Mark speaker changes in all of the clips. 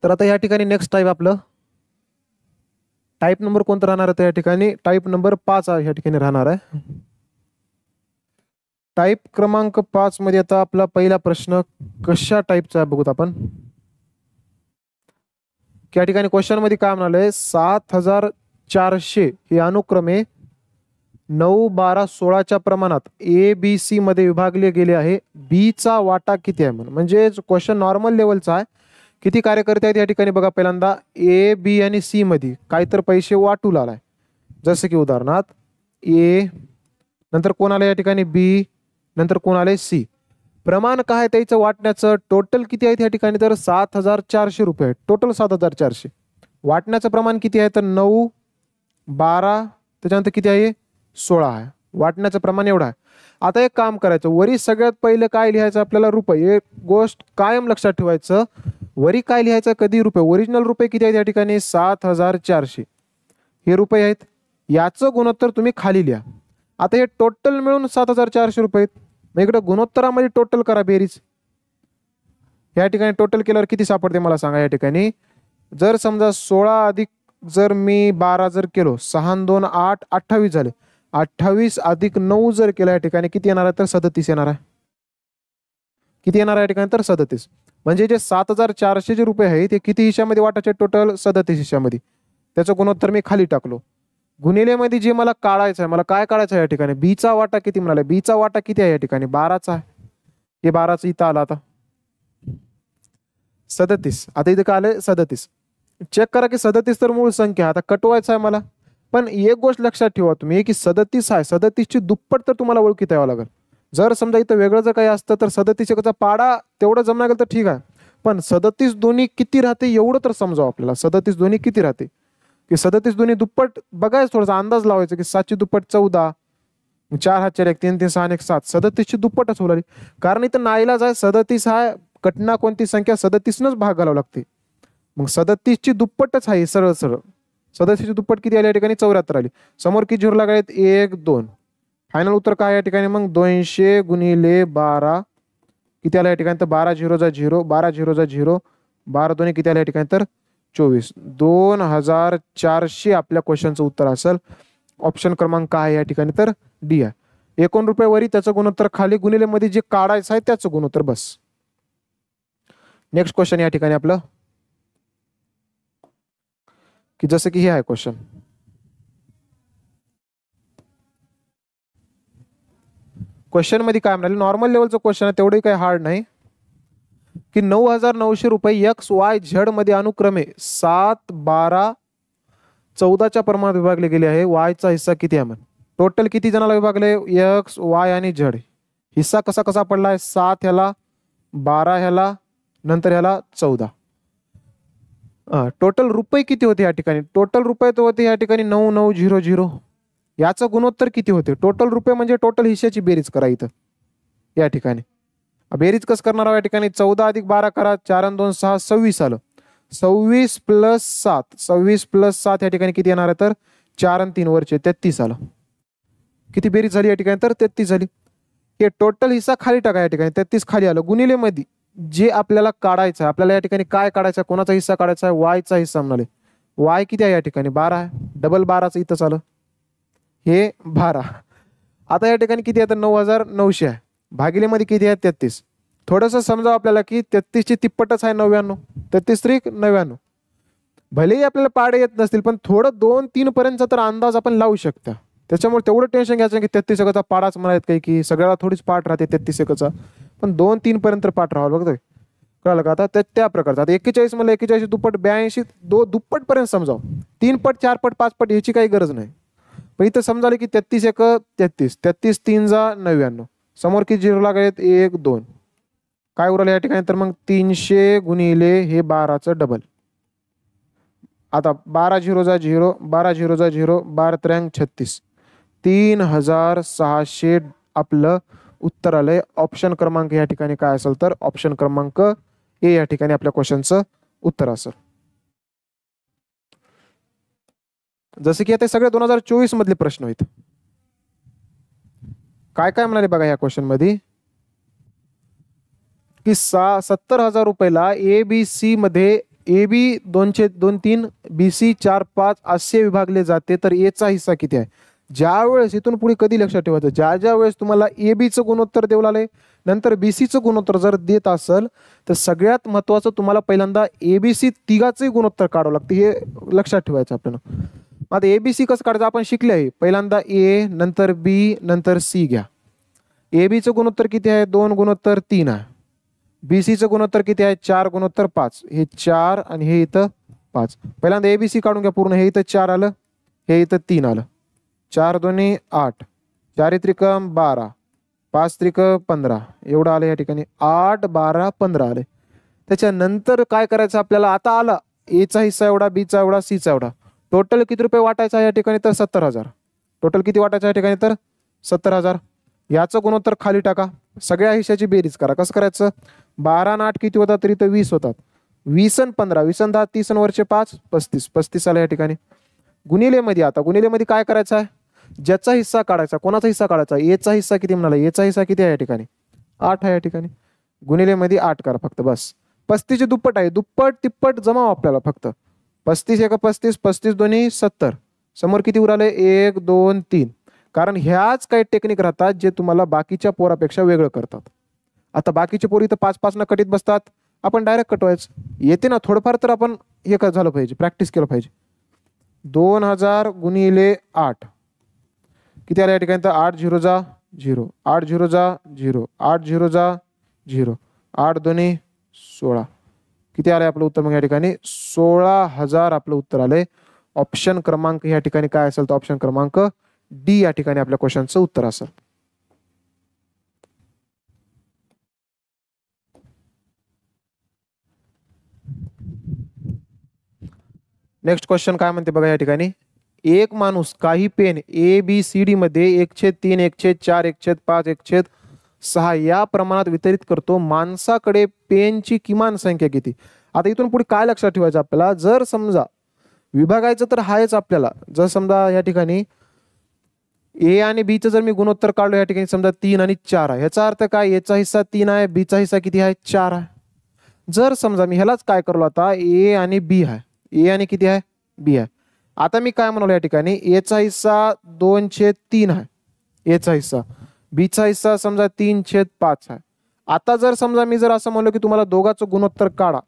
Speaker 1: तर आता या ठिकाणी नेक्स्ट टाईप आपलं टाईप नंबर कोणता राहणार आहे तर या ठिकाणी टाईप नंबर 5 या ठिकाणी राहणार आहे. टाईप क्रमांक 5 मध्ये आता आपला पहिला प्रश्न कशा टाईपचा आहे बघूत आपण. या ठिकाणी क्वेश्चन मध्ये काय म्हणाले 7400 हे अनुक्रमे 9, 12, 16च्या प्रमाणात ABC मध्ये विभागले गेले आहे. बी चा वाटा किती आहे म्हणजे क्वेश्चन नॉर्मल लेवलचा आहे. किती कार्यकर्ते आहेत या ठिकाणी बघा. पहिल्यांदा ए बी आणि सी मध्ये काहीतरी पैसे वाटू लागलाय. जसं की उदाहरणार्थ ए, नंतर कोण आलं या ठिकाणी बी, नंतर कोण आले सी. प्रमाण काय त्याचं वाटण्याचं टोटल किती आहे या ठिकाणी तर 7400 रुपये. टोटल 7400. वाटण्याचं प्रमाण किती आहे तर 9, 12 त्याच्यानंतर किती आहे 16 आहे. वाटण्याचं प्रमाण एवढं आहे. आता एक काम करायचं, वरी सगळ्यात पहिलं काय लिहायचं आपल्याला रुपये. एक गोष्ट कायम लक्षात ठेवायचं, वरी काय लिहायचं कधी रुपये. ओरिजिनल रुपये किती आहेत या ठिकाणी 7400 हे रुपये आहेत. याचं गुणोत्तर तुम्ही खाली लिहा. आता हे टोटल मिळून 7400 रुपये आहेत. मग इकडे गुणोत्तरामध्ये टोटल करा बेरीज. या ठिकाणी टोटल केल्यावर किती सापडते मला सांगा. या ठिकाणी जर समजा 16 अधिक जर मी 12 जर केलो 6 2 8 28 झाले. 28 अधिक 9 जर केलं या ठिकाणी किती येणार आहे तर 37 येणार आहे. किती येणार आहे या ठिकाणी तर 37. म्हणजे जे 7400 जे रुपये आहे ते किती हिश्श्यामध्ये वाटायचे टोटल 37 हिश्श्यामध्ये. त्याचं गुणोत्तर मी खाली टाकलो. गुणिलेमध्ये जे मला काढायचं आहे, मला काय काढायचं आहे या ठिकाणी बीचा वाटा किती म्हणाले. बीचा वाटा किती आहे या ठिकाणी 12चा आहे. हे 12चं इथं आलं आता 37. आता इथे काय आलंय 37. चेक करा की 37 तर मूळ संख्या. आता कटवायचं आहे मला. पण एक गोष्ट लक्षात ठेवा तुम्ही की 37 आहे. 37ची दुप्पट तर तुम्हाला ओळखीत यावं लागेल. जर समजा इथं वेगळं जर काही असतं तर 37चा पाडा तेवढं जमणार गेलं तर ठीक आहे. पण 37 दोन्ही किती राहते एवढं तर समजावं आपल्याला. 37 दोन्ही किती राहते की 37 दोन्ही दुप्पट बघायचं, थोडासा अंदाज लावायचा की 7ची दुप्पट 14, 4 हात 4 1 3 3 6 1 7. 37ची दुप्पटच होईल. कारण इथं नाईलाज आहे. 37 आहे कटना कोणती संख्या 37नच भाग घालावं लागते. मग 37ची दुप्पटच आहे सरळ सरळ. 37ची दुप्पट किती आली या ठिकाणी 74 आली. समोर किती झिरो लागायत 1 2. फायनल उत्तर काय या ठिकाणी मग 200 गुणिले 12 किती आलं या ठिकाणी तर 12 0 0, 12 0 0, 12 दोन्ही किती आलं या ठिकाणी तर 24. 2400 आपल्या क्वेश्चनचं उत्तर असेल. ऑप्शन क्रमांक काय आहे या ठिकाणी तर डी आहे. 1 रुपये वरी त्याचं गुणोत्तर खाली गुणिले मध्ये जे काढायचं आहे त्याचं गुणोत्तर बस. नेक्स्ट क्वेश्चन या ठिकाणी आपलं की जसं की हे आहे क्वेश्चन. क्वेश्चन मध्ये काय म्हणाले नॉर्मल लेवलचं क्वेश्चन आहे तेवढे काही हार्ड नाही. की 9900 रुपये एक्स वाय झेड मध्ये अनुक्रमे 7, 12, 14च्या प्रमाणात विभागले गेले आहे. वायचा हिस्सा किती आहे म्हणून. टोटल किती जणाला विभागले एक्स वाय आणि झेड. हिस्सा कसा कसा पडलाय 7 ह्याला, 12 ह्याला, नंतर ह्याला 14. टोटल रुपये किती होते या ठिकाणी. टोटल रुपये तो होते या ठिकाणी 9900. याचं गुणोत्तर किती होते. टोटल रुपये म्हणजे टोटल हिश्श्याची बेरीज करा इथं या ठिकाणी. बेरीज कसं करणार आहोत या ठिकाणी 14 अधिक 12 करा 4 आणि 2 6 26 आलं. 26 प्लस 7, 26 प्लस 7 या ठिकाणी किती येणार आहे तर 4 आणि 3 वरचे 33 आलं. किती बेरीज झाली या ठिकाणी तर 33 झाली. हे टोटल हिस्सा खाली टाका या ठिकाणी 33 खाली आलं. गुणिले मध्ये जे आपल्याला काढायचं आहे, आपल्याला या ठिकाणी काय काढायचं आहे, कोणाचा हिस्सा काढायचा आहे वायचा हिस्सा म्हणाले. वाय किती आहे या ठिकाणी 12 आहे. डबल 12चं इथंच आलं हे 12. आता या ठिकाणी किती आहे तर 9900 आहे. भागिलेमध्ये किती आहे 33. थोडंसं समजावं आपल्याला की 33ची तिप्पटच आहे 99. 33 त्रिक 99. भलेही आपल्याला पाडे येत नसतील पण थोडं 2-3 पर्यंतचा तर अंदाज आपण लावू शकता. त्याच्यामुळे तेवढं टेन्शन घ्यायचं की 33 एकचा पाडाच म्हणायत काही की सगळ्याला थोडीच पाठ राहते 33 एकचा. पण 2-3 पर्यंत पाठ राहावं बघतोय कळलं का. आता त्या प्रकारचा आता 41 मला 41 दुप्पट 82 दुप्पट पर्यंत समजावं. 3 पट 4 पट 5 पट याची काही गरज नाही. पण इथं समजाले की 33 1 33, 33 3 जा 99. समोर किती झिरो लागेल 1 2. काय उरलं या ठिकाणी तर मग 300 गुणिले हे 12चं डबल. आता 12 0 जा 0, 12 0 जा 0, 12 3 36, 3600 आपलं उत्तर आलंय. ऑप्शन क्रमांक या ठिकाणी काय असेल तर ऑप्शन क्रमांक ए या ठिकाणी आपल्या क्वेश्चनचं उत्तर असेल. जसे की आता सगळे 2024 मधले प्रश्न आहेत. काय काय म्हणाले बघा या क्वेश्चन मध्ये की 70,000 रुपयाला ABC मध्ये ए बी 2/3, बी सी 4/5 असे विभागले जाते, तर एचा हिस्सा किती आहे? ज्या वेळेस इथून पुढे कधी लक्षात ठेवायचं, ज्या वेळेस तुम्हाला ए बीचं गुणोत्तर देऊ लागले, नंतर बी सीचं गुणोत्तर जर देत असेल, तर सगळ्यात महत्त्वाचं तुम्हाला पहिल्यांदा ए बी सी तिघाचंही गुणोत्तर काढावं लागतं, हे लक्षात ठेवायचं आपल्याला. आता ए बी सी कसं काढायचं आपण शिकले आहे. पहिल्यांदा ए, नंतर बी, नंतर सी घ्या. ए बीचं गुणोत्तर किती आहे? 2/3 आहे. बी सीचं गुणोत्तर किती आहे? 4/5. हे 4 आणि हे इथं 5. पहिल्यांदा ए बी सी काढून घ्या पूर्ण. हे इथं 4 आलं, हे इथं 3 आलं. 4 2 8, 4 त्रिकम 12, 5 त्रिक 15 एवढं आलं या ठिकाणी. 8 12 15 आले. त्याच्यानंतर काय करायचं आपल्याला? आता आला एचा हिस्सा एवढा, बीचा एवढा, सीचा एवढा. टोटल किती रुपये वाटायचा या ठिकाणी? तर 70,000. टोटल किती वाटायचं या ठिकाणी? तर 70,000. याचं गुणोत्तर खाली टाका, सगळ्या हिश्श्याची बेरीज करा. कसं करायचं? 12 आणि 8 किती होतात? तरी तर 20 होतात. 20 आणि 15, 20 आणि 10, 30 आणि वरचे 5, 35 आलं या ठिकाणी. गुणिलेमध्ये आता गुणिलेमध्ये काय करायचं आहे? ज्याचा हिस्सा काढायचा. कोणाचा हिस्सा काढायचा? एचा हिस्सा किती म्हणाला? एचा हिस्सा किती आहे या ठिकाणी? 8 आहे या ठिकाणी. गुणिलेमध्ये 8 करा फक्त, बस. 35चे दुप्पट आहे, दुप्पट तिप्पट जमाव आपल्याला फक्त. 35 1 35, 35 2 70. समोर किती उराले? 1 2 3. कारण ह्याच काही टेक्निक राहतात जे तुम्हाला बाकीच्या पोरापेक्षा वेगळं करतात. आता बाकीचे पोरी तर 5-5 न कटीत बसतात, आपण डायरेक्ट कटवायचं. येते ना थोडंफार, तर आपण हे झालं पाहिजे, प्रॅक्टिस केलं पाहिजे. 2000 गुणिले 8 किती आलं या ठिकाणी? तर 8 0 जा 0, 8 0 जा 0, 8 0 जा 0, 8 2 16. किती आलंय आपलं उत्तर? मग या ठिकाणी 16,000 आपलं उत्तर आलंय. ऑप्शन क्रमांक या ठिकाणी काय असेल? तर ऑप्शन क्रमांक डी या ठिकाणी आपल्या क्वेश्चनचं उत्तर असेल. नेक्स्ट क्वेश्चन काय म्हणते बघा या ठिकाणी. एक माणूस काही pen A B C D मध्ये 1/3, 1/4, 1/5, 1/6 या प्रमाणात वितरित करतो. माणसाकडे पेनची किमान संख्या किती? आता इथून पुढे काय लक्षात ठेवायचं आपल्याला? जर समजा विभागायचं तर हायच आपल्याला. जर समजा या ठिकाणी ए आणि बीचं जर मी गुणोत्तर काढलो या ठिकाणी, समजा 3 आणि 4 आहे, ह्याचा अर्थ काय? एचा हिस्सा 3 आहे, बीचा हिस्सा किती आहे? 4 आहे. जर समजा मी ह्यालाच काय करलो, आता ए आणि बी आहे, ए आणि किती आहे? बी आहे. आता मी काय म्हणालो या ठिकाणी? एचा हिस्सा 2/3 आहे, एचा हिस्सा. बीचा हिस्सा समजा 3/5 आहे. आता जर समजा मी जर असं म्हणलो की तुम्हाला दोघांचं गुणोत्तर काढा,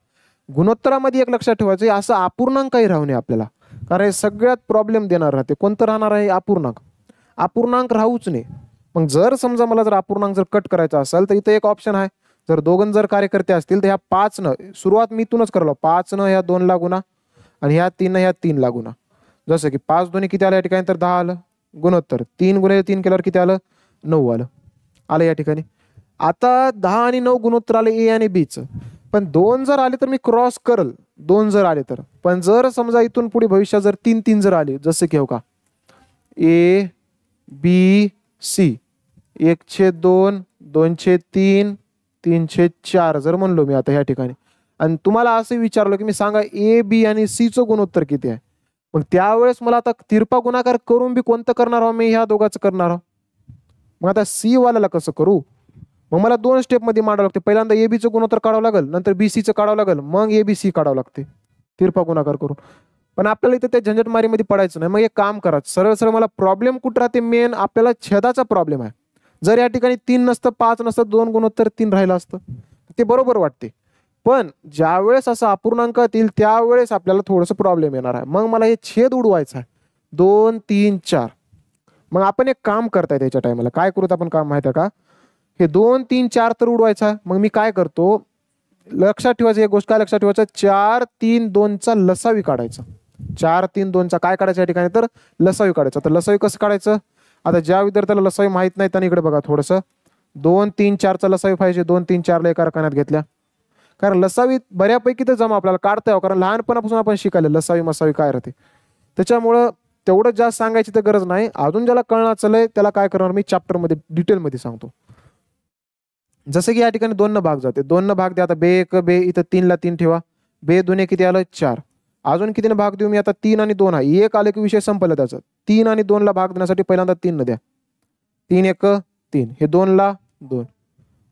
Speaker 1: गुणोत्तरामध्ये एक लक्षात ठेवायचं, असं अपूर्णांक काही राहू नये आपल्याला. कारण हे सगळ्यात प्रॉब्लेम देणार राहते. कोणतं राहणार आहे? अपूर्णांक. अपूर्णांक राहूच नये. मग जर समजा मला जर अपूर्णांक जर कट करायचा असेल, तर इथं एक ऑप्शन आहे. जर दोघं जर कार्यकर्ते असतील तर ह्या 5 न सुरुवात मी इथूनच करलो. 5 न ह्या 2 ला गुणा आणि ह्या 3 न ह्या 3 ला गुणा. जसं की 5 2 किती आलं या ठिकाणी? तर 10 आलं गुणोत्तर. 3 गुणिले 3 केल्यावर किती आलं? 9 आलं या ठिकाणी. आता 10 आणि 9 गुणोत्तर आले ए आणि बीचं. पण 2 जर आले तर मी क्रॉस करल, 2 जर आले तर. पण जर समजा इथून पुढे भविष्यात जर 3 जर आले, जसं की हो का ए बी सी 1/2, 2/3, 3/4 जर म्हणलो मी आता ह्या ठिकाणी, आणि तुम्हाला असं विचारलं की मी सांगा ए बी आणि सीचं गुणोत्तर किती आहे, मग त्यावेळेस मला आता तिरपा गुणाकार करून बी कोणतं करणार आहो मी? ह्या दोघांचं करणार आहो. मग आता सी वाल्याला कसं करू? मग मला 2 स्टेपमध्ये मांडावं लागते. पहिल्यांदा ए बीचं गुणोत्तर काढावं लागेल, नंतर बी सीचं काढावं लागेल, मग ए बी सी काढावं लागते तिरपा गुणाकार करून. पण आपल्याला इथं त्या झंझटमारीमध्ये पडायचं नाही. मग एक काम करा, सरळ सरळ मला प्रॉब्लेम कुठं राहते? मेन आपल्याला छेदाचा प्रॉब्लेम आहे. जर या ठिकाणी 3 नसतं, 5 नसतं, 2 गुणोत्तर 3 राहिलं असतं, ते बरोबर वाटते. पण ज्यावेळेस असं अपूर्णांक येतील त्यावेळेस आपल्याला थोडंसं प्रॉब्लेम येणार आहे. मग मला हे छेद उडवायचं आहे. 2 3 4. मग आपण एक काम करताय त्याच्या टायमाला काय करूत आपण काम माहिती आहे का? हे 2 3 4 तर उडवायचं आहे. मग मी काय करतो, लक्षात ठेवायचं एक गोष्ट, काय लक्षात ठेवायचं? 4 3 2 चा लसावी काढायचा. 4 3 2 चा काय काढायचं या ठिकाणी? तर लसावी काढायचं. तर लसावी कसं काढायचं? आता ज्या विद्यार्थ्याला लसावी माहित नाही त्यांनी इकडे बघा थोडंसं. 2 3 4 चा लसावी पाहिजे. 2 3 4 ला एका रकान्यात घेतल्या, कारण लसावी बऱ्यापैकी तर जमा आपल्याला काढता यावं, कारण लहानपणापासून आपण शिकायला लसावी मसावी काय राहते. त्याच्यामुळं तेवढं जास्त सांगायची तर गरज नाही. अजून ज्याला कळणार चाललंय त्याला काय करणार मी चॅप्टरमध्ये डिटेलमध्ये सांगतो. जसं की या ठिकाणी 2 न भाग जाते, 2 न भाग द्या. आता बे 1 बे इथं 3 ला 3 ठेवा. बे 2 किती आलं? 4. अजून कितीने भाग देऊ मी? आता 3 आणि 2 आहे, 1 आले की विषय संपला त्याचा. 3 आणि 2 ला भाग देण्यासाठी पहिल्यांदा 3 न द्या. 3 1 3, हे 2 ला 2.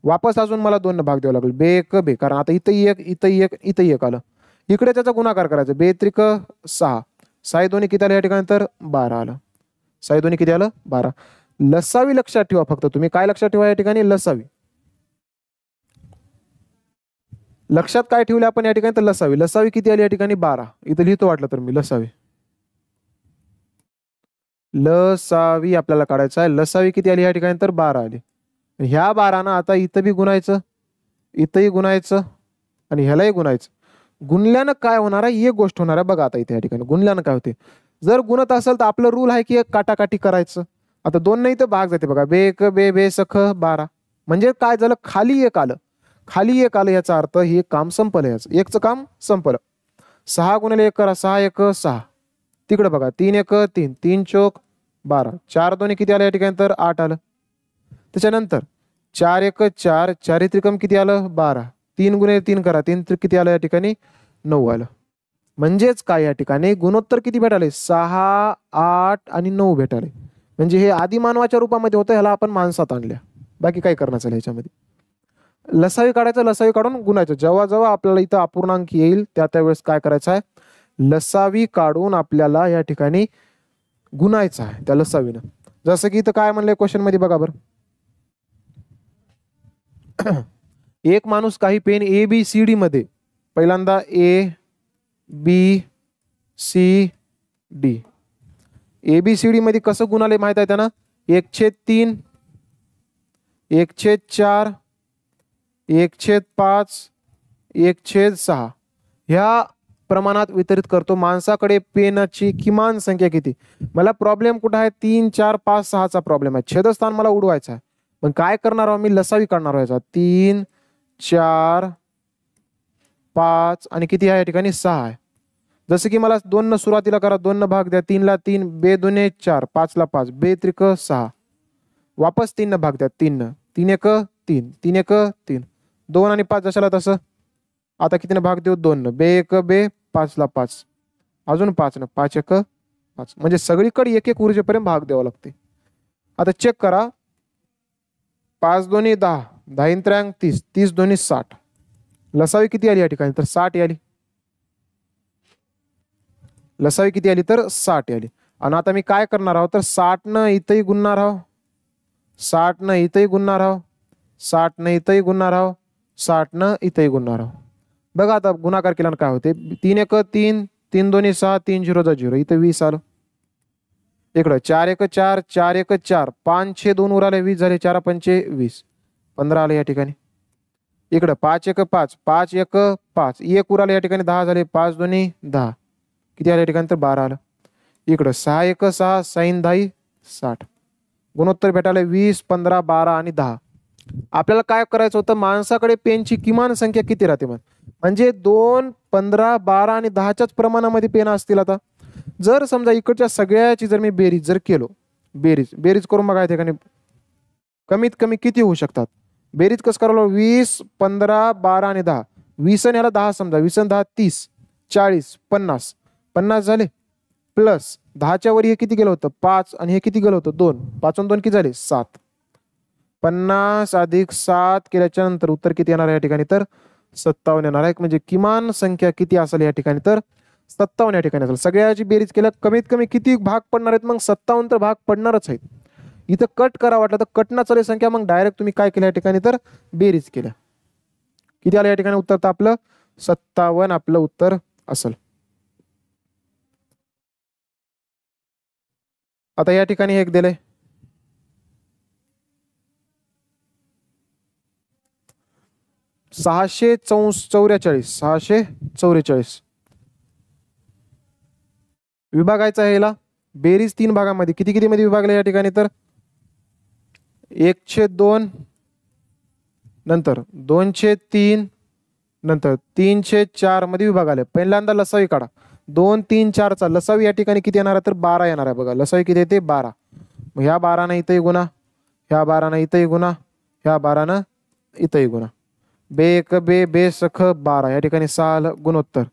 Speaker 1: वापस अजून मला 2 न भाग द्यावा लागेल. बे 1 बे, कारण आता इथं 1 इथं 1 इथं 1 आलं. इकडे त्याचा गुणाकार करायचा, 2 त्रिक 6, 6 दोन्ही किती आलं या ठिकाणी तर 12 आलं, 6 दोन्ही किती आलं 12. लसावी लक्षात ठेवा, फक्त तुम्ही काय लक्षात ठेवा या ठिकाणी, लसावी. लक्षात काय ठेवले आपण या ठिकाणी तर लसावी. लसावी किती आली या ठिकाणी 12. इथं लिहितो वाटलं तर मी लसावी. लसावी आपल्याला काढायचं आहे. लसावी किती आली या ठिकाणी तर 12 आली. ह्या 12 ना आता इथं बी गुणायचं, इथंही गुणायचं आणि ह्यालाही गुणायचं. गुणल्यानं काय होणार आहे, एक गोष्ट होणार आहे बघा. आता इथे या ठिकाणी गुणल्यानं काय होते, जर गुणत असेल तर आपलं रूल आहे की एक काटाकाटी करायचं. आता 2 नाही तर भाग जाते बघा, 2 1 2 2 सख 12. म्हणजे काय झालं, खाली एक आलं, खाली एक आलं, याचा अर्थ हे काम संपलं, याचं एकचं काम संपलं. 6 गुणिले 1 करा, 6 1 6. तिकडे बघा 3 1 3, 3 चौक 12, 4 दोन्ही किती आलं या ठिकाणी तर 8 आलं. त्याच्यानंतर 4 1 4, 4 त्रिकम किती आलं 12, 3 गुणिले 3 करा, 3 किती आलं या ठिकाणी 9 आलं. म्हणजेच काय या ठिकाणी गुणोत्तर किती भेटाले, 6 8 आणि 9 भेटाले. म्हणजे हे आदिमानवाच्या रूपामध्ये होतं, ह्याला आपण माणसात आणल्या, बाकी काय करण्याचं ह्याच्यामध्ये. लसावी काढायचं, लसावी काढून गुणायचं. जेव्हा जेव्हा आपल्याला इथं अपूर्णांक येईल त्यावेळेस काय करायचं आहे, लसावी काढून आपल्याला या ठिकाणी गुणायचं आहे त्या लसावीनं. जसं की इथं काय म्हणलंय क्वेश्चन मध्ये बघा बरं. एक माणूस काही पेन ABCD मध्ये, पहिल्यांदा ABCD, ABCD मध्ये कसं गुणाले माहित आहे त्यांना, 1/3 1/4 1/5 1/6 ह्या प्रमाणात वितरित करतो. माणसाकडे पेनची किमान संख्या किती, मला प्रॉब्लेम कुठं आहे, 3 4 5 6चा प्रॉब्लेम आहे. छेदस्थान मला उडवायचं आहे, पण काय करणार आहोत मी, लसावी काढणार व्हायचा. 3 4 5 आणि किती आहे या ठिकाणी 6 आहे. जसं की मला 2 न सुरुवातीला करा, 2 न भाग द्या, 3 ला 3, 2 2 4, 5 ला 5, 2 त्रिक 6, वापस 3 न भाग द्या, 3 न, 3 1 3, 3 1 3, 2 आणि 5 जशाला तसं. आता कितीने भाग देऊ, 2 न, 2 1 2, 5 ला 5, अजून 5 न, 5 1 5. म्हणजे सगळीकडे एक एक ऊर्जेपर्यंत भाग द्यावा लागते. आता चेक करा, 5 दोन्ही 10, 10 3 30, 30 दोन्ही 60. लसावी किती आली या ठिकाणी तर 60 आली. लसावी किती आली तर 60 आली. आणि आता मी काय करणार आहोत तर 60 न इथंही गुणणार आहोत, 60 न इथंही गुणणार आहोत, 60 न इथंही गुणणार आहोत, 60 न इथंही गुणणार आहोत. बघा आता गुणाकार केल्यानं काय होते, 3 1 3, 3 दोन्ही 6, 3 0 0, इथं 20 आलं. इकडं 4 1 4, 4 1 4, 5 6 2 उराले 20 झाले, 4 5 20, 15 आले या ठिकाणी. इकडं 5 1 5, 5 1 5, 1 उराले या ठिकाणी 10 झाले, 5 दोन्ही 10, किती आले या ठिकाणी तर 12 आलं. इकडं 6 1 6, 6 10 60. गुणोत्तर भेटायला 20 15 12 आणि 10. आपल्याला काय करायचं होतं, माणसाकडे पेनची किमान संख्या किती राहते म्हणजे 2 15 12 आणि 10च्याच प्रमाणामध्ये पेन असतील. आता जर समजा इकडच्या सगळ्याची जर मी बेरीज जर केलो, बेरीज करून बघा, ठिकाणी कमीत कमी किती होऊ शकतात, बेरीज कसं करावं, 20 15 12 आणि 10, 20 आणि याला 10 समजा, 20 आणि 10 30 40 50, 50 झाले, प्लस 10च्या वर हे किती गेलं होतं 5 आणि हे किती गेलं होतं 2, 5 आणि 2 किती झाले 7, 50 अधिक 7 केल्याच्या नंतर उत्तर किती येणार आहे या ठिकाणी तर 57 येणार आहे. म्हणजे किमान संख्या किती असेल या ठिकाणी तर 57 या ठिकाणी असेल. सगळ्याची बेरीज केल्या कमीत कमी किती भाग पडणार आहेत, मग 57 तर भाग पडणारच आहेत. इथं कट करा वाटलं तर कट ना चालेल संख्या, मग डायरेक्ट तुम्ही काय केलं या ठिकाणी तर बेरीज केल्या, किती आलं या ठिकाणी उत्तर तर आपलं 57 आपलं उत्तर असेल. आता या ठिकाणी एक दिलंय, 644 विभागायचा आहे याला. बेरीज 3 भागामध्ये किती किती मध्ये विभागले या ठिकाणी तर 1/2, नंतर 2/3, नंतर 3/4 मध्ये विभागाले. पहिल्यांदा लसावी काढा, 2 3 4 चा लसावी या ठिकाणी किती येणार आहे तर 12 येणार आहे. बघा लसावी किती येते 12. मग ह्या 12 ने इथंही गुणा, ह्या 12 ने इथंही गुणा, ह्या 12 ने इथंही गुणा, 2 1 2 2 सख 12 या ठिकाणी 6 गुणोत्तर,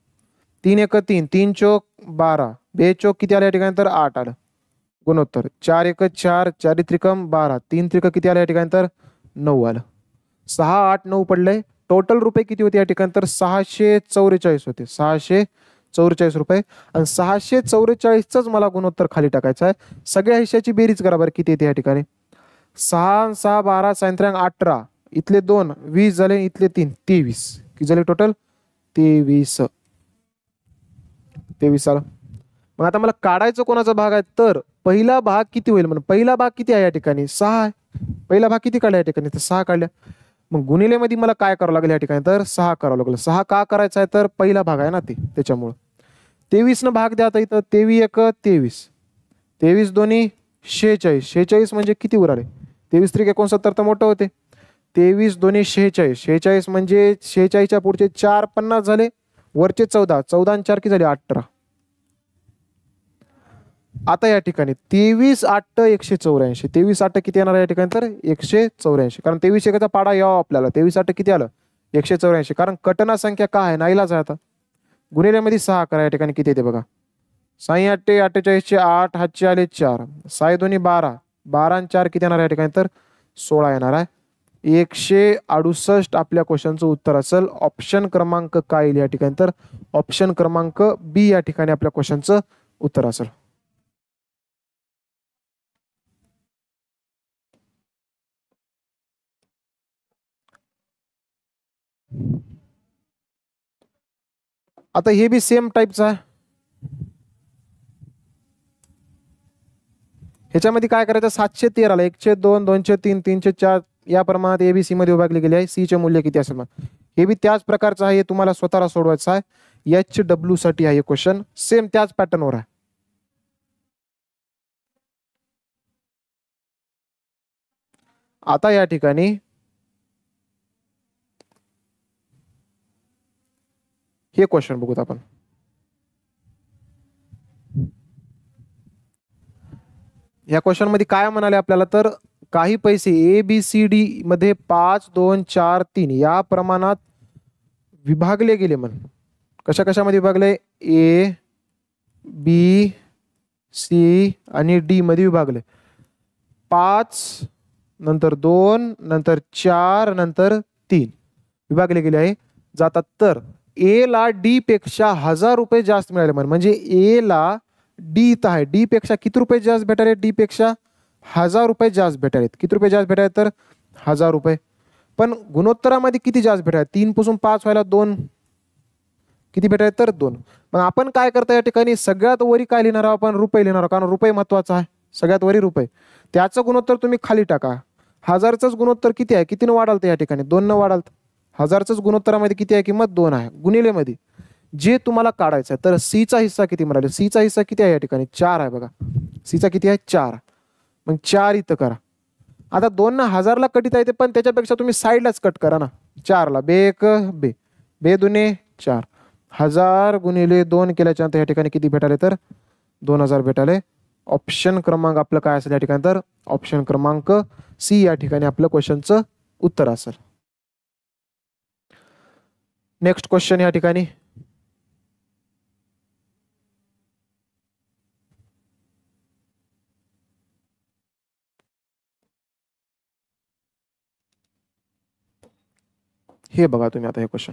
Speaker 1: 3 1 3, 3 चौक 12, 2 चौक किती आले या ठिकाणी तर 8 आलं गुणोत्तर, 4 1 4, 4 त्रिकम 12, 3 त्रिक किती आले या ठिकाणी तर 9 आलं. 6 8 9 पडलंय. टोटल रुपये किती होते या ठिकाणी तर 644 होते, 644 रुपये. आणि 644च मला गुणोत्तर खाली टाकायचं आहे. सगळ्या हिश्श्याची बेरीज करा बरं किती येते या ठिकाणी. 6 6 12 सायंत्र्यांग 18, इथले 2 20 झाले, इथले 3 23, किती झाले टोटल 23. आलं. मग आता मला काढायचं कोणाचा भाग आहे तर पहिला भाग किती होईल म्हणून पहिला भाग किती आहे या ठिकाणी 6 आहे. पहिला भाग किती काढला या ठिकाणी तर 6 काढल्या. मग गुणिले मध्ये मला काय करावं लागेल या ठिकाणी तर 6 करावं लागेल. 6 का करायचा आहे तर पहिला भाग आहे ना ते, त्याच्यामुळं 23 न भाग द्या. आता इथं 23 1 23, 23 दोन्ही 46, 46 म्हणजे किती उराले 23 त्रिक 69 तर मोठं होते. 23 दोन्ही 46, 46 म्हणजे 46च्या पुढचे 4 50 झाले, वरचे 14, 14 आणि 4 किती झाले 18. आता या ठिकाणी 23 8 184, 23 8 किती येणार या ठिकाणी तर 184, कारण 23 एकाचा पाडा यावा आपल्याला. 23 8 किती आलं 184, कारण कटना संख्या काय आहे नाईलाज आहे. आता गुणिलेमध्ये 6 करा या ठिकाणी किती येते बघा. 6 8 48चे 8, हातचे आले 4, 6 दोन्ही 12, 12 आणि 4 किती येणार या ठिकाणी तर 16 येणार आहे. 168 आपल्या क्वेश्चनचं उत्तर असेल. ऑप्शन क्रमांक काय येईल या ठिकाणी तर ऑप्शन क्रमांक बी या ठिकाणी आपल्या क्वेश्चनचं उत्तर असेल. आता हे बी सेम टाईपचं आहे. ह्याच्यामध्ये काय करायचं 713 ला 1/2 2/3 3/4 या प्रमाणात एबीसी मध्ये विभागले गेले आहे. सी चे मूल्य किती असेल मग हे बी त्याच प्रकारचं आहे. हे तुम्हाला स्वतःला सोडवायचं आहे. HW साठी आहे क्वेश्चन, सेम त्याच पॅटर्नवर आहे. आता या ठिकाणी हे क्वेश्चन बघूत आपण. या क्वेश्चन मध्ये काय म्हणाले आपल्याला तर काही पैसे ABCD मध्ये 5 2 4 3 या प्रमाणात विभागले गेले. म्हण कशा कशामध्ये विभागले A B C आणि D मध्ये विभागले. 5 नंतर 2 नंतर 4 नंतर 3 विभागले गेले आहे. जातात तर A ला D पेक्षा 1000 रुपये जास्त मिळाले. म्हणजे A ला D इथं आहे, D पेक्षा किती रुपये जास्त भेटाले, D पेक्षा 1000 रुपये जास्त भेटाले. किती रुपये जास्त भेटाले तर 1000 रुपये. पण गुणोत्तरामध्ये किती जास्त भेटाले 3 पासून 5 व्हायला 2 किती भेटाले तर 2. मग आपण काय करता या ठिकाणी सगळ्यात वरी काय लिहिणार आहोत आपण रुपये लिहिणार आहोत, कारण रुपये महत्वाचा आहे. सगळ्यात वरी रुपये, त्याचं गुणोत्तर तुम्ही खाली टाका. 1000च गुणोत्तर किती आहे, कितीनं वाढाल या ठिकाणी 2 न वाढाल. 1000च गुणोत्तरामध्ये किती आहे किंमत 2 आहे. गुणिलेमध्ये जे तुम्हाला काढायचं आहे तर C चा हिस्सा किती मिळाले, C चा हिस्सा किती आहे या ठिकाणी 4 आहे बघा. C चा किती आहे 4. मग 4 इथं करा. आता 2 ना 1000 ला कटीता येते, पण त्याच्यापेक्षा तुम्ही साईडलाच कट करा ना. 4 ला 2 1 2 2 दुने 4, 1000 गुणिले 2 केल्याच्या नंतर या ठिकाणी किती भेटाले तर 2000 भेटाले. ऑप्शन क्रमांक आपलं काय असेल या ठिकाणी तर ऑप्शन क्रमांक C या ठिकाणी आपलं क्वेश्चनचं उत्तर असेल. नेक्स्ट क्वेश्चन या ठिकाणी हे बघा तुम्ही आता हे क्वेश्चन.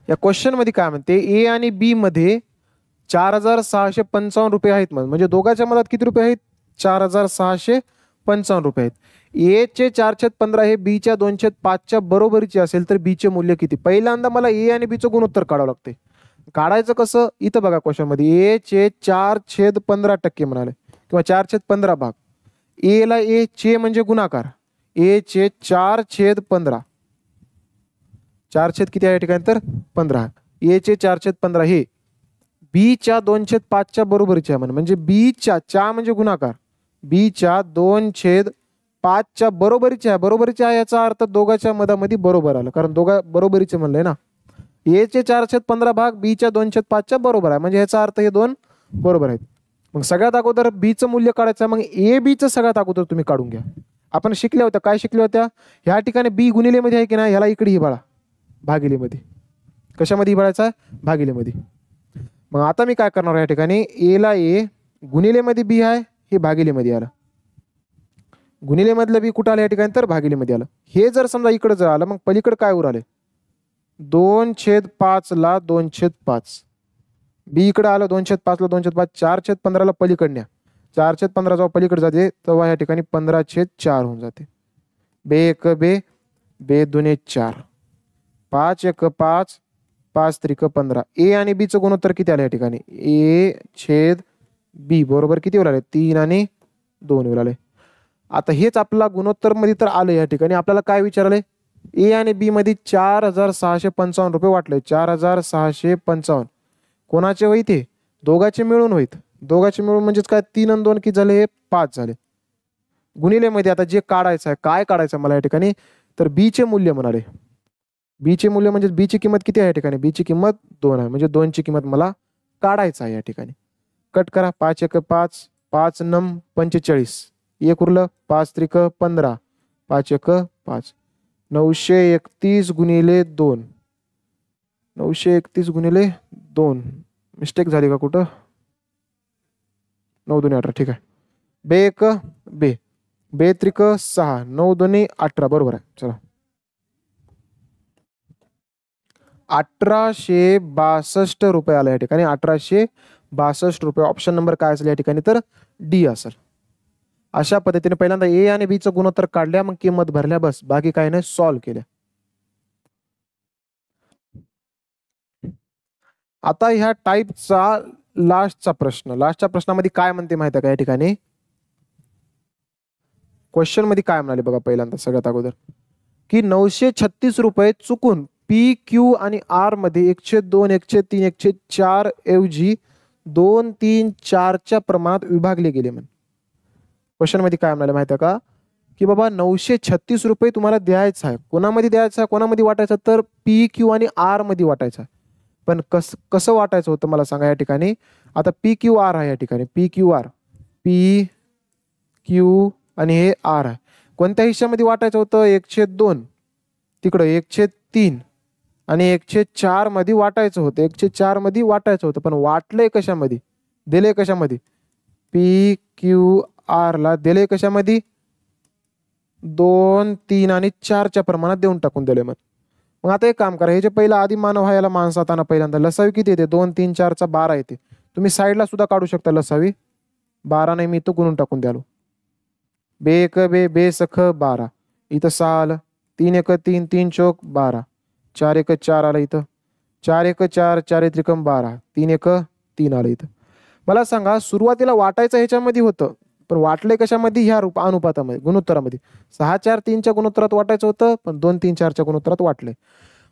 Speaker 1: या क्वेश्चन मध्ये काय म्हणते A आणि B मध्ये 4655 रुपये आहेत. म्हणजे दोघांच्या मधात किती रुपये आहेत 4655 रुपये आहेत. A चे 4/15 हे B च्या 2/5 बरोबरीचे असेल तर B चे मूल्य किती. पहिल्यांदा मला A आणि B चं गुणोत्तर काढावं लागते. काढायचं कसं इथं बघा क्वेश्चन मध्ये A चे 4/15% म्हणाले किंवा 4/15 भाग. A ला A चे म्हणजे गुणाकार, A चे 4/15, 4 किती आहे या ठिकाणी तर 15. A चे 4/15 हे B च्या 2/5 बरोबरीचे आहे. म्हणजे B च्या म्हणजे गुणाकार, B च्या 2/5 बरोबरीचे आहे. बरोबरीचे आहे याचा अर्थ दोघांच्या मधामध्ये बरोबर आलं, कारण दोघा बरोबरीचे म्हणले ना. A चे 4/15 भाग B च्या 2/5 बरोबर आहे, म्हणजे याचा अर्थ हे दोन बरोबर आहेत. मग सगळ्यात अगोदर B चं मूल्य काढायचं आहे. मग A B चं सगळ्यात अगोदर तुम्ही काढून घ्या. आपण शिकल्या होत्या काय शिकल्या होत्या ह्या ठिकाणी B गुणिलेमध्ये आहे की नाही, ह्याला इकडे ही बाळा भागिलेमध्ये. कशामध्ये हिबाळायचा आहे भागिलेमध्ये. मग आता मी काय करणार या ठिकाणी A ला A गुणिलेमध्ये B आहे हे भागिलेमध्ये आलं. गुणिले मधलं बी कुठं आलं या ठिकाणी तर भागिलेमध्ये आलं. हे जर समजा इकडे जर आलं मग पलीकडे काय उराले 2/5 ला 2/5. बी इकडे आलं 2/5 ला 2/5 4/15 पलीकडण्या 4/15 जेव्हा पलीकडे जाते तेव्हा या ठिकाणी 15/4 होऊन जाते. बे एक बे बे दुने 4 5 एक 5 5 त्रिक 15. ए आणि बी चं गुणोत्तर किती आलं या ठिकाणी ए छेद बी बरोबर किती उराले 3 आणि 2 उराले. आता हेच आपला गुणोत्तर मध्ये तर आलं या ठिकाणी आपल्याला काय विचारलंय ए आणि बी मध्ये 4,655 रुपये वाटले. 4,655 कोणाचे होईत हे दोघांचे मिळून होईत. दोघांचे मिळून म्हणजेच काय 3 आणि 2 किती झाले हे 5 झाले. गुणिले मध्ये आता जे काढायचं आहे काय काढायचं मला या ठिकाणी तर बी चे मूल्य म्हणाले. बी चे मूल्य म्हणजे बी ची किंमत किती आहे या ठिकाणी बी ची किंमत 2 आहे म्हणजे 2 ची किंमत मला काढायचं आहे या ठिकाणी. कट करा 5 एक 5 5 नम 45 एक उरलं 5 त्रिक 15 5 एक 5 931 गुणिले 2 931 गुणिले 2 मिस्टेक झाली का कुठं 9 2 18 ठीक आहे. बे एक बे बे त्रिक 6 9 2 18 बरोबर आहे. चला 1862 रुपये आला या ठिकाणी 1862 रुपये. ऑप्शन नंबर काय असेल या ठिकाणी तर डी असेल. अशा पद्धतीने पहिल्यांदा ए आणि बी चं गुणोत्तर काढल्या मग किंमत भरल्या बस बाकी काही नाही सॉल्व्ह केल्या. आता ह्या टाईपचा लास्टचा प्रश्न लास्टच्या प्रश्नामध्ये काय म्हणते माहिती आहे का या ठिकाणी क्वेश्चन मध्ये काय म्हणाले बघा पहिल्यांदा सगळ्यात अगोदर की 936 रुपये चुकून पी क्यू आणि आर मध्ये 1/2 1/3 1/4 ऐवजी 2 3 4 च्या प्रमाणात विभागले गेले. म्हण क्वेश्चन मध्ये काय म्हणाले माहिती आहे का की बाबा 936 रुपये तुम्हाला द्यायचं आहे. कोणामध्ये द्यायचं आहे कोणामध्ये वाटायचं तर पी क्यू आणि आर मध्ये वाटायचं आहे. पण कसं वाटायचं होतं मला सांगा या ठिकाणी. आता पी क्यू आर आहे या ठिकाणी पी क्यू आणि हे आर आहे. कोणत्या हिश्श्यामध्ये वाटायचं होतं 1/2 तिकडं 1/3 आणि 1/4 मध्ये वाटायचं होतं 1/4 मध्ये वाटायचं होतं. पण वाटलंय कशामध्ये दिले कशामध्ये पी क्यू आर ला दिले कशामध्ये 2 3 आणि 4 च्या प्रमाणात देऊन टाकून दिले. मग आता एक काम करा हे जे पहिला आधी मानव हा याला माणसाताना पहिल्यांदा लसावी किती येते 2 3 4 चा 12 येते. तुम्ही साईडला सुद्धा काढू शकता लसावी 12 नाही मी तो गुणून टाकून द्यालो. बे एक बे बे सख 12 इथं 6 आलं 3 एक 3 3 चौक 12 4 एक 4 आलं इथं 4 एक 4 4 त्रिकम 12 3 एक 3 आलं इथं. मला सांगा सुरुवातीला वाटायचं ह्याच्यामध्ये होतं पण वाटले कशामध्ये ह्या अनुपातामध्ये गुणोत्तरामध्ये 6 4 3 च्या गुणोत्तरात वाटायचं होतं पण 2 3 4 च्या गुणोत्तरात वाटले.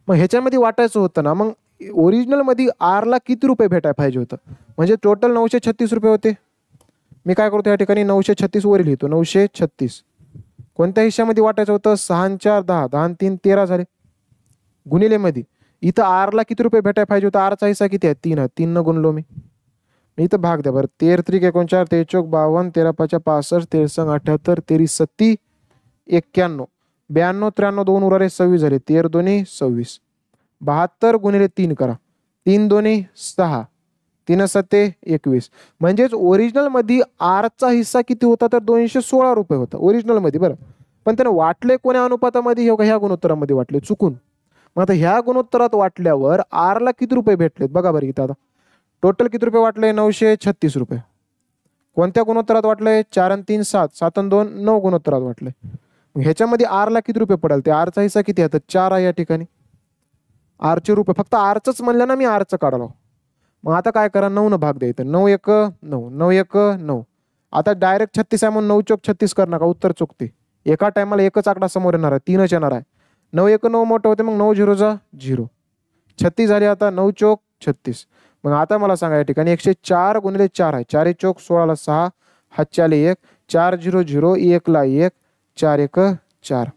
Speaker 1: मग ह्याच्यामध्ये वाटायचं होतं ना मग ओरिजिनल मध्ये आर ला किती रुपये भेटायला पाहिजे होतं म्हणजे टोटल 936 रुपये होते. मी काय करतो या ठिकाणी 936 वर लिहितो 936 कोणत्या हिश्श्यामध्ये वाटायचं होतं 6 4 10 10 3 13 झाले. गुणिले मध्ये इथं आर ला किती रुपये भेटायला पाहिजे होता आरचा हिस्सा किती आहे 3 आहे 3 न गुणलो मी इथं भाग द्या बरं 13 त्रिक 39 13 चौक 52 13 5 65 13 संग 78 13 सत्ती 91 92 93 2 उराले 26 झाले 13 दोन्ही 26 72 गुणिले 3 करा 3 दोन्ही 6 3 सत्ते 21 म्हणजेच ओरिजिनल मध्ये आरचा हिस्सा किती होता तर 216 रुपये होता ओरिजिनल मध्ये. बरं पण त्याने वाटले कोण्या अनुपातामध्ये ह्या गुणोत्तरामध्ये वाटले चुकून. मग आता ह्या गुणोत्तरात वाटल्यावर आर ला किती रुपये भेटलेत बघा बरं इथं आता टोटल किती रुपये वाटले 936 रुपये. कोणत्या गुणोत्तरात वाटले 4 आणि 3 7 7 आणि 2 9 गुणोत्तरात वाटले. ह्याच्यामध्ये आर ला किती रुपये पडेल ते आरचा हिस्सा किती आहे तर 4 आहे या ठिकाणी. आरचे रुपये फक्त आरच म्हणलं ना मी आरचं काढलो. मग आता काय करा 9 न भाग द्यायचं 9 1 9 9 1 9 आता डायरेक्ट 36 आहे म्हणून 9 चौक 36 कर नका उत्तर चुकते. एका टायमाला एकच आकडा समोर येणार आहे 3च येणार आहे. 9 1 9 मोठं होते मग 9 0 जा 0 36 झाले आता 9 चौक 36. मग आता मला सांगा या ठिकाणी 104 गुणिले 4 आहे 4 चौक 16 ला 6 हातच्याले 1 4 0 0 1 ला 1 4 1 4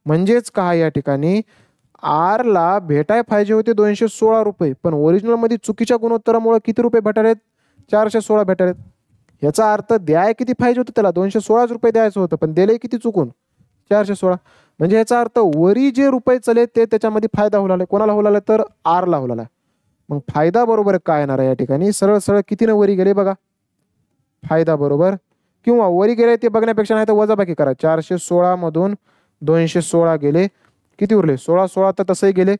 Speaker 1: म्हणजेच काय या ठिकाणी आर ला भेटाय पाहिजे होते 216 रुपये पण ओरिजिनल मध्ये चुकीच्या गुणोत्तरामुळे किती रुपये भेटालेत 416 भेटालेत. याचा अर्थ द्याय किती पाहिजे होतं त्याला 216 रुपये द्यायचं होतं पण दिले किती चुकून 416. म्हणजे याचा अर्थ वरी जे रुपये चले ते त्याच्यामध्ये फायदा होलाय कोणाला होलाय तर आर ला होलाय. मग फायदा बरोबर काय येणार आहे या ठिकाणी सरळ सरळ कितीने वरी गेले बघा फायदा बरोबर किंवा वरी गेले ते बघण्यापेक्षा नाही तर वजाबाकी करा. 416 मधून 216 गेले, किती उरले? 16 16 तर तसंही गेले.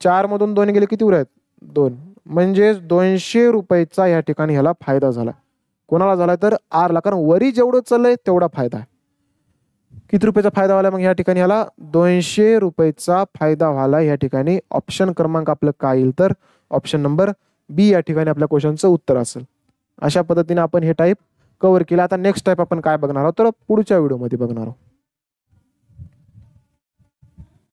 Speaker 1: 4 मधून 2 गेले, किती उरले? 2. म्हणजेच 200 रुपयाचा या ठिकाणी ह्याला फायदा झाला. कोणाला झाला तर आरला, कारण वरी जेवढं चाललंय तेवढा फायदा आहे. किती रुपयाचा फायदा व्हायला मग या ठिकाणी ह्याला? 200 रुपयाचा फायदा व्हायला या ठिकाणी. ऑप्शन क्रमांक आपलं काय येईल तर ऑप्शन नंबर बी या ठिकाणी आपल्या क्वेश्चनचं उत्तर असेल. अशा पद्धतीने आपण हे टाईप कव्हर केलं. आता नेक्स्ट टाईप आपण काय बघणार आहोत तर पुढच्या व्हिडिओमध्ये बघणार आहोत.